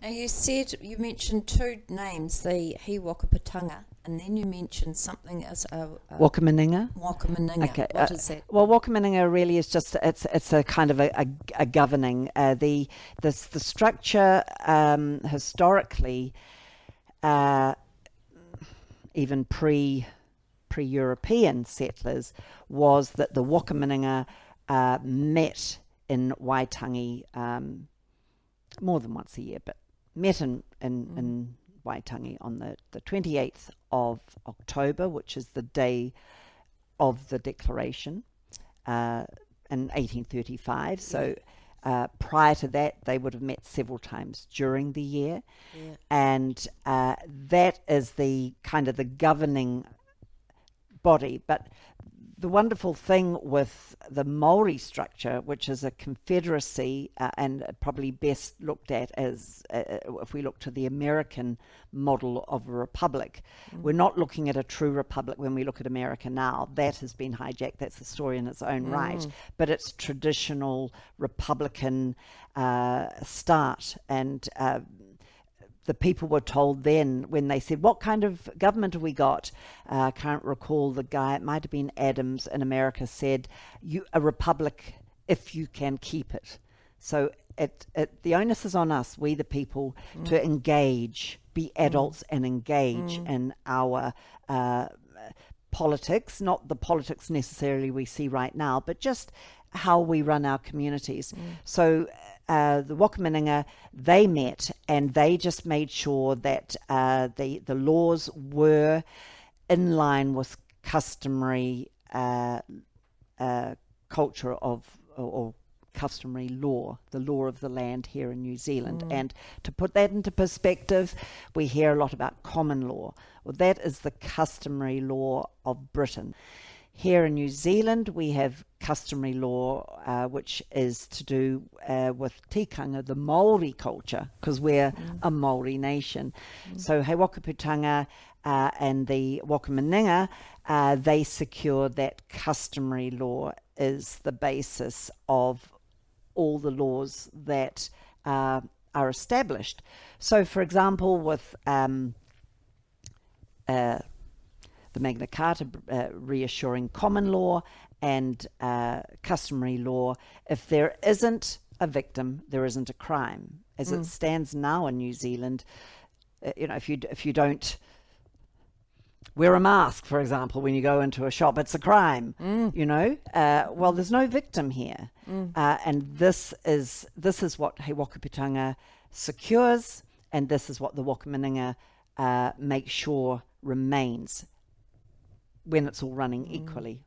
Now you mentioned two names, the He Wakaputanga, and then you mentioned something as a Wakaminenga. Wakaminenga. Okay. What is that? Well, Wakaminenga really is just it's a kind of a governing the structure historically, even pre-European settlers, was that the Wakaminenga met in Waitangi more than once a year, but met in Waitangi on the 28th of October, which is the day of the declaration in 1835. So prior to that, they would have met several times during the year. Yeah. And that is the kind of the governing body. But the wonderful thing with the Maori structure, which is a confederacy, and probably best looked at as if we look to the American model of a republic, we're not looking at a true republic when we look at America now. That has been hijacked. That's a story in its own right. But it's traditional Republican start, and the people were told then, when they said, what kind of government have we got? I can't recall the guy, it might have been Adams in America, said, a republic if you can keep it. So the onus is on us, we the people, to engage, be adults and engage in our politics, not the politics necessarily we see right now, but just how we run our communities. So the Wakaminenga, they met and they just made sure that the laws were in line with customary culture or customary law, the law of the land here in New Zealand. And to put that into perspective, we hear a lot about common law. Well, that is the customary law of Britain. Here in New Zealand, we have customary law, which is to do with tikanga, the Maori culture, because we're a Maori nation. So He Wakaputanga and the Wakaminenga, they secure that customary law is the basis of all the laws that are established. So, for example, with the Magna Carta reassuring common law and customary law, if there isn't a victim, there isn't a crime. As it stands now in New Zealand, if you don't wear a mask, for example, when you go into a shop, it's a crime. Well, there's no victim here, and this is what He Wakaputanga secures, and this is what the Wakaminenga make sure remains when it's all running equally.